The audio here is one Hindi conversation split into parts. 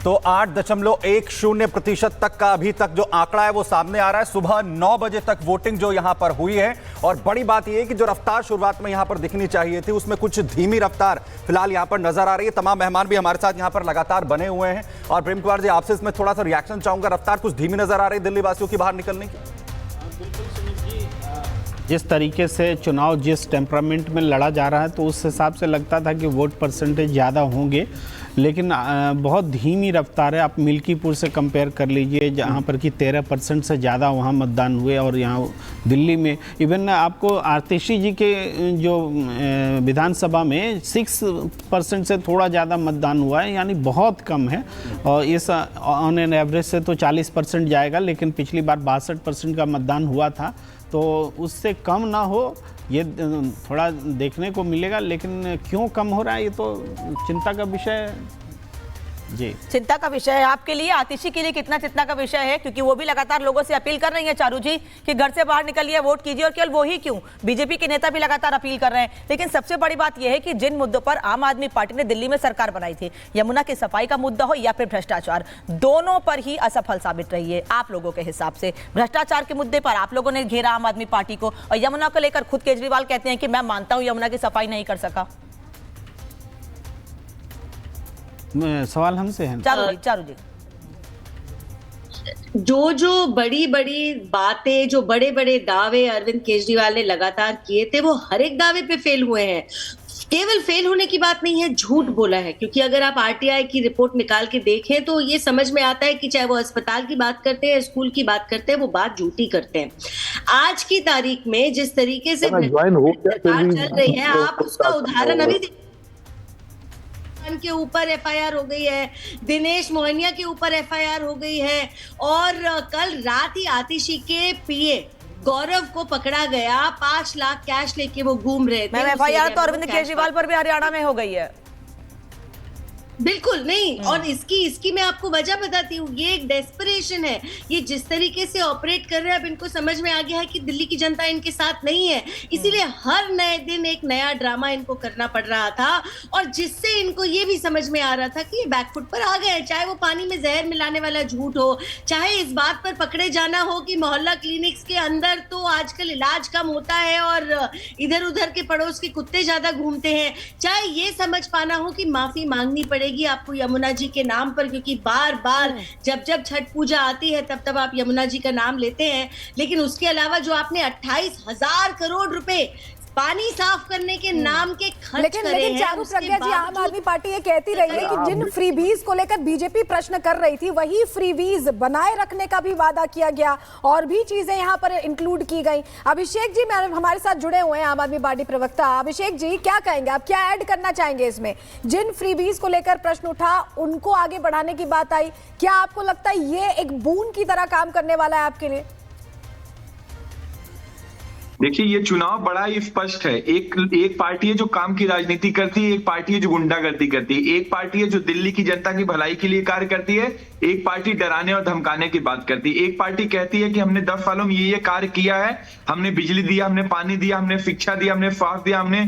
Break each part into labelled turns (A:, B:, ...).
A: तो 8.10% तक का अभी तक जो आंकड़ा है वो सामने आ रहा है। सुबह 9 बजे तक वोटिंग जो यहां पर हुई है और बड़ी बात यह है कि जो रफ्तार शुरुआत में यहां पर दिखनी चाहिए थी उसमें कुछ धीमी रफ्तार फिलहाल यहां पर नजर आ रही है। तमाम मेहमान भी हमारे साथ यहां पर लगातार बने हुए हैं और प्रेम कुमार जी आपसे इसमें थोड़ा सा रिएक्शन चाहूंगा। रफ्तार कुछ धीमी नजर आ रही है दिल्ली वासियों की बाहर निकलने की।
B: जिस तरीके से चुनाव जिस टेम्परामेंट में लड़ा जा रहा है तो उस हिसाब से लगता था कि वोट परसेंटेज ज़्यादा होंगे, लेकिन बहुत धीमी रफ्तार है। आप मिल्कीपुर से कंपेयर कर लीजिए जहाँ पर कि 13% से ज़्यादा वहाँ मतदान हुए और यहाँ दिल्ली में इवन आपको आतिशी जी के जो विधानसभा में 6% से थोड़ा ज़्यादा मतदान हुआ है, यानी बहुत कम है। और इस ऑन एन एवरेज से तो 40% जाएगा, लेकिन पिछली बार 62% का मतदान हुआ था, तो उससे कम ना हो ये थोड़ा देखने को मिलेगा। लेकिन क्यों कम हो रहा है ये तो चिंता का विषय है जी।
C: चिंता का विषय है आपके लिए, आतिशी के लिए कितना चिंता का विषय है, क्योंकि वो भी लगातार लोगों से अपील कर रही हैं चारू जी कि घर से बाहर निकलिए, वोट कीजिए। और केवल वो ही क्यों, बीजेपी के नेता भी लगातार अपील कर रहे हैं। लेकिन सबसे बड़ी बात यह है कि जिन मुद्दों पर आम आदमी पार्टी ने दिल्ली में सरकार बनाई थी, यमुना की सफाई का मुद्दा हो या फिर भ्रष्टाचार, दोनों पर ही असफल साबित रही है। आप लोगों के हिसाब से भ्रष्टाचार के मुद्दे पर आप लोगों ने घेरा आम आदमी पार्टी को, और यमुना को लेकर खुद केजरीवाल कहते हैं कि मैं मानता हूं यमुना की सफाई नहीं कर सका।
B: सवाल हमसे है
C: चारू जी।
D: जो बड़ी बड़ी बातें, जो बड़े बड़े दावे अरविंद केजरीवाल ने लगातार किए थे, वो हर एक दावे पे फेल हुए हैं। केवल फेल होने की बात नहीं है, झूठ बोला है। क्योंकि अगर आप आरटीआई की रिपोर्ट निकाल के देखें तो ये समझ में आता है कि चाहे वो अस्पताल की बात करते हैं, स्कूल की बात करते हैं, वो बात झूठी करते हैं। आज की तारीख में जिस तरीके से सरकार चल रही है, आप उसका उदाहरण अभी के ऊपर एफआईआर हो गई है, दिनेश मोहनिया के ऊपर एफआईआर हो गई है, और कल रात ही आतिशी के पीए गौरव को पकड़ा गया। 5 लाख कैश लेके वो घूम रहे थे।
C: एफआईआर तो अरविंद केजरीवाल पर भी हरियाणा में हो गई है।
D: बिल्कुल नहीं, और इसकी मैं आपको वजह बताती हूँ। ये एक डेस्परेशन है। ये जिस तरीके से ऑपरेट कर रहे हैं, अब इनको समझ में आ गया है कि दिल्ली की जनता इनके साथ नहीं है, इसीलिए हर नए दिन एक नया ड्रामा इनको करना पड़ रहा था। और जिससे इनको ये भी समझ में आ रहा था कि ये बैकफुट पर आ गए। चाहे वो पानी में जहर मिलाने वाला झूठ हो, चाहे इस बात पर पकड़े जाना हो कि मोहल्ला क्लिनिक्स के अंदर तो आजकल इलाज कम होता है और इधर उधर के पड़ोस के कुत्ते ज्यादा घूमते हैं, चाहे ये समझ पाना हो कि माफी मांगनी पड़ेगी आपको यमुना जी के नाम पर, क्योंकि बार बार जब छठ पूजा आती है तब आप यमुना जी का नाम लेते हैं। लेकिन उसके अलावा जो आपने 28,000 करोड़ रुपए पानी साफ करने के नाम के खर्च करे
E: लेकिन चारू प्रज्ञा जी, आम आदमी पार्टी ये कहती रही है कि जिन फ्रीबीज को लेकर बीजेपी प्रश्न कर रही थी, वही फ्रीबीज बनाए रखने का भी वादा किया गया और भी चीजें यहाँ पर इंक्लूड की गई। अभिषेक जी हमारे साथ जुड़े हुए हैं, आम आदमी पार्टी प्रवक्ता। अभिषेक जी, क्या कहेंगे आप, क्या ऐड करना चाहेंगे इसमें? जिन फ्रीबीज को लेकर प्रश्न उठा उनको आगे बढ़ाने की बात आई, क्या आपको लगता है ये एक बूंद की तरह काम करने वाला है आपके लिए?
F: देखिए, ये चुनाव बड़ा ही स्पष्ट है। एक पार्टी है जो काम की राजनीति करती है, एक पार्टी है जो गुंडागर्दी करती है, एक पार्टी है जो दिल्ली की जनता की भलाई के लिए कार्य करती है, एक पार्टी डराने और धमकाने की बात करती है। एक पार्टी कहती है कि हमने 10 सालों में ये कार्य किया है, हमने बिजली दिया, हमने पानी दिया, हमने शिक्षा दिया, हमने स्वास्थ्य दिया, हमने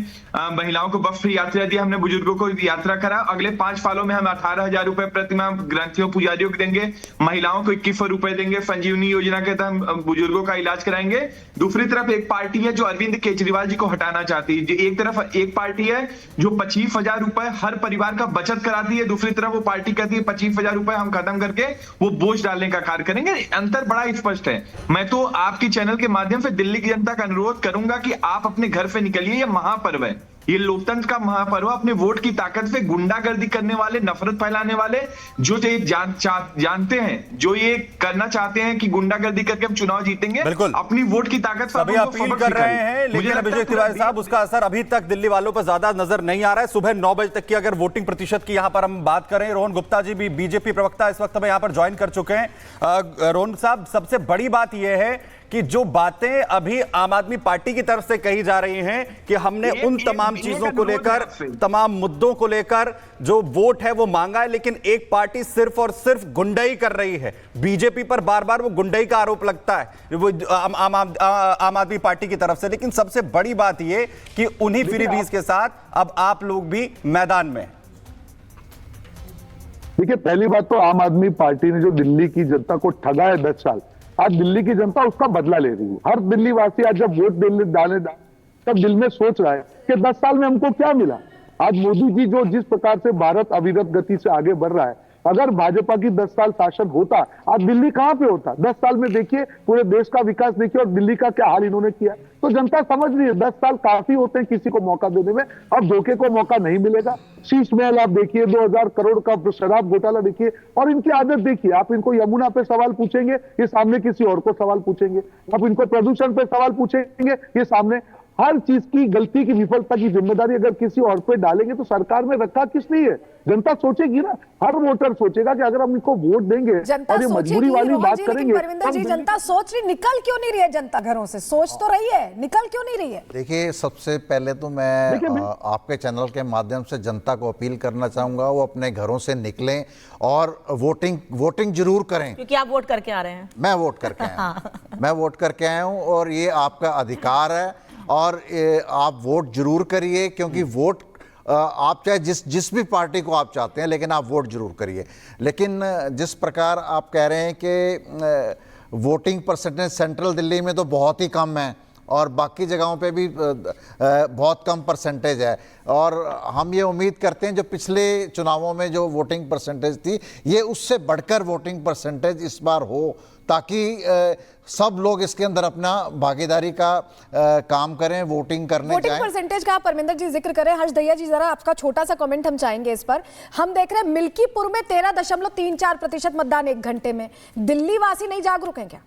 F: महिलाओं को बस फ्री यात्रा दिया, हमने बुजुर्गों को यात्रा करा। अगले 5 सालों में हम 18,000 रुपए प्रतिमाह ग्रंथियों पुजारियों को देंगे, महिलाओं को 2100 रुपए देंगे, संजीवनी योजना के तहत हम बुजुर्गों का इलाज कराएंगे। दूसरी तरफ एक पार्टी है जो अरविंद केजरीवाल जी को हटाना चाहती है। एक तरफ एक पार्टी है जो 25,000 रुपए हर परिवार का बचत कराती है, दूसरी तरफ वो पार्टी कहती है 25,000 रुपए हम खत्म करके वो बोझ डालने का कार्य करेंगे। अंतर बड़ा स्पष्ट है। मैं तो आपकी चैनल के माध्यम से दिल्ली की जनता का अनुरोध करूंगा कि आप अपने घर से निकलिए। ये महापर्व है, ये लोकतंत्र का महापर्व। अपने वोट की ताकत से गुंडागर्दी करने वाले, नफरत फैलाने वाले, जो ये जानते हैं, जो ये करना चाहते हैं कि गुंडागर्दी करके हम चुनाव जीतेंगे, अपनी वोट की ताकत से
A: सभी अपील कर रहे हैं। लेकिन अभिषेक तिवारी साहब, उसका असर अभी तक दिल्ली वालों पर ज्यादा नजर नहीं आ रहा है। सुबह 9 बजे तक की अगर वोटिंग प्रतिशत की यहां पर हम बात करें, रोहन गुप्ता जी भी बीजेपी प्रवक्ता इस वक्त हमें यहां पर ज्वाइन कर चुके हैं। रोहन साहब, सबसे बड़ी बात यह है कि जो बातें अभी आम आदमी पार्टी की तरफ से कही जा रही हैं कि हमने उन तमाम चीजों को लेकर, तमाम मुद्दों को लेकर जो वोट है वो मांगा है, लेकिन एक पार्टी सिर्फ और सिर्फ गुंडाई कर रही है। बीजेपी पर बार बार वो गुंडाई का आरोप लगता है वो आम आदमी पार्टी की तरफ से। लेकिन सबसे बड़ी बात ये कि उन्हीं फ्रीबीज के साथ अब आप लोग भी मैदान में।
G: देखिए, पहली बात तो आम आदमी पार्टी ने जो दिल्ली की जनता को ठगा है 10 साल, आज दिल्ली की जनता उसका बदला ले रही है। हर दिल्ली वासी आज जब वोट डालने तब दिल में सोच रहा है कि 10 साल में हमको क्या मिला। आज मोदी जी जो जिस प्रकार से भारत अविरत गति से आगे बढ़ रहा है, अगर भाजपा की 10 साल शासन होता, आज दिल्ली कहां पे होता। 10 साल में देखिए पूरे देश का विकास देखिए और दिल्ली का क्या हाल इन्होंने किया। तो जनता समझ रही है 10 साल काफी होते हैं किसी को मौका देने में, अब धोखे को मौका नहीं मिलेगा। शीश महल आप देखिए, 2000 करोड़ का शराब घोटाला देखिए, और इनकी आदत देखिए। आप इनको यमुना पे सवाल पूछेंगे, ये सामने किसी और को सवाल पूछेंगे। आप इनको प्रदूषण पे सवाल पूछेंगे, ये सामने। हर चीज की गलती की विफलता की जिम्मेदारी अगर किसी और पे डालेंगे तो सरकार में रखा किस लिए है। जनता सोचेगी ना, हर वोटर सोचेगा कि अगर हम इनको वोट देंगे
E: जनता
G: और ये मजबूरी वाली बात करेंगे।
E: परविंदर जी, जनता सोच रही, निकल क्यों नहीं रही है जनता घरों से? सोच तो रही है, निकल क्यों नहीं रही है?
H: देखिए, सबसे पहले तो मैं आपके चैनल के माध्यम से जनता को अपील करना चाहूंगा, वो अपने घरों से निकलें और वोटिंग जरूर करें,
C: क्योंकि आप वोट करके आ रहे हैं।
H: मैं वोट करके आया हूं। मैं वोट करके आया हूं और ये आपका अधिकार है, और आप वोट जरूर करिए, क्योंकि वोट आप चाहे जिस भी पार्टी को आप चाहते हैं, लेकिन आप वोट जरूर करिए। लेकिन जिस प्रकार आप कह रहे हैं कि वोटिंग परसेंटेज सेंट्रल दिल्ली में तो बहुत ही कम है और बाकी जगहों पे भी बहुत कम परसेंटेज है, और हम ये उम्मीद करते हैं जो पिछले चुनावों में जो वोटिंग परसेंटेज थी, ये उससे बढ़कर वोटिंग परसेंटेज इस बार हो, ताकि सब लोग इसके अंदर अपना भागीदारी का काम करें, वोटिंग करने
E: वोटिंग
H: जाएं।
E: परसेंटेज का परमिंदर जी जिक्र करें, हर्ष दहिया जी जरा आपका छोटा सा कमेंट हम चाहेंगे इस पर। हम देख रहे हैं मिल्कीपुर में 13.34% मतदान 1 घंटे में। दिल्ली वासी नहीं जागरूक हैं क्या?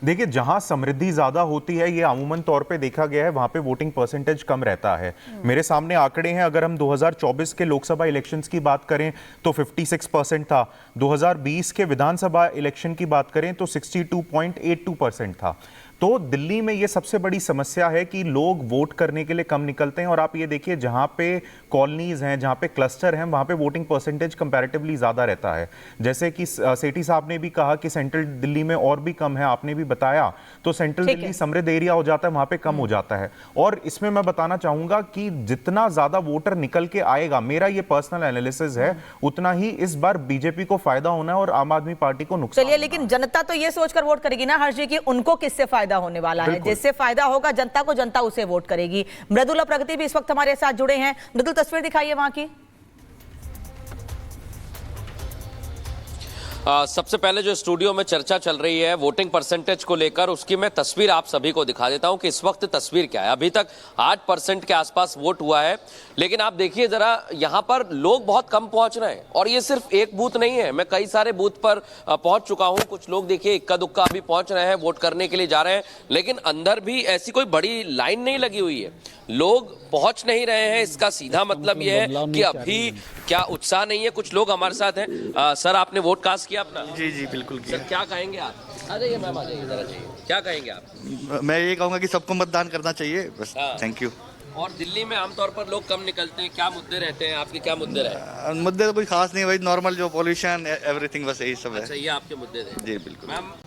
I: देखिए, जहां समृद्धि ज्यादा होती है, ये अमूमन तौर पे देखा गया है, वहां पे वोटिंग परसेंटेज कम रहता है। मेरे सामने आंकड़े हैं, अगर हम 2024 के लोकसभा इलेक्शंस की बात करें तो 56% था, 2020 के विधानसभा इलेक्शन की बात करें तो 62.82% था। तो दिल्ली में ये सबसे बड़ी समस्या है कि लोग वोट करने के लिए कम निकलते हैं, और आप ये देखिए जहां पे कॉलोनीज हैं, जहां पे क्लस्टर हैं, वहां पे वोटिंग परसेंटेज कंपैरेटिवली ज्यादा रहता है। जैसे कि सेठी साहब ने भी कहा कि सेंट्रल दिल्ली में और भी कम है, आपने भी बताया, तो सेंट्रल दिल्ली समृद्ध एरिया हो जाता है, वहां पे कम हो जाता है। और इसमें मैं बताना चाहूंगा कि जितना ज्यादा वोटर निकल के आएगा, मेरा ये पर्सनल एनालिसिस है, उतना ही इस बार बीजेपी को फायदा होना है और आम आदमी पार्टी को नुकसान।
C: चलिए, लेकिन जनता तो ये सोचकर वोट करेगी ना हर्ष जी कि उनको किससे फायदा होने वाला है। जिससे फायदा होगा जनता को, जनता उसे वोट करेगी। मृदुला प्रगति भी इस वक्त हमारे साथ जुड़े हैं। मृदुल, तस्वीर दिखाइए वहां की।
J: सबसे पहले जो स्टूडियो में चर्चा चल रही है वोटिंग परसेंटेज को लेकर, उसकी मैं तस्वीर आप सभी को दिखा देता हूं कि इस वक्त तस्वीर क्या है। अभी तक 8% के आसपास वोट हुआ है, लेकिन आप देखिए जरा, यहां पर लोग बहुत कम पहुंच रहे हैं। और ये सिर्फ एक बूथ नहीं है, मैं कई सारे बूथ पर पहुंच चुका हूं। कुछ लोग देखिए इक्का दुक्का अभी पहुंच रहे हैं, वोट करने के लिए जा रहे हैं, लेकिन अंदर भी ऐसी कोई बड़ी लाइन नहीं लगी हुई है, लोग पहुंच नहीं रहे हैं। इसका सीधा मतलब यह है कि अभी क्या उत्साह नहीं है। कुछ लोग हमारे साथ हैं। सर, आपने वोट कास्ट किया अपना?
K: जी जी बिल्कुल किया।
J: सर, क्या कहेंगे आप? आ जाइए मैम, आ जाइए, जरा जाइए। क्या कहेंगे आप?
K: मैं ये कहूँगा कि सबको मतदान करना चाहिए बस। Thank you.
J: और दिल्ली में आमतौर पर लोग कम निकलते हैं, क्या मुद्दे रहते हैं आपके? क्या मुद्दे रहे?
K: मुद्दे तो कोई खास नहीं भाई, नॉर्मल जो पॉल्यूशन एवरीथिंग, बस यही सब है।
J: अच्छा, ये आपके मुद्दे थे।
K: जी बिल्कुल।
J: मैम,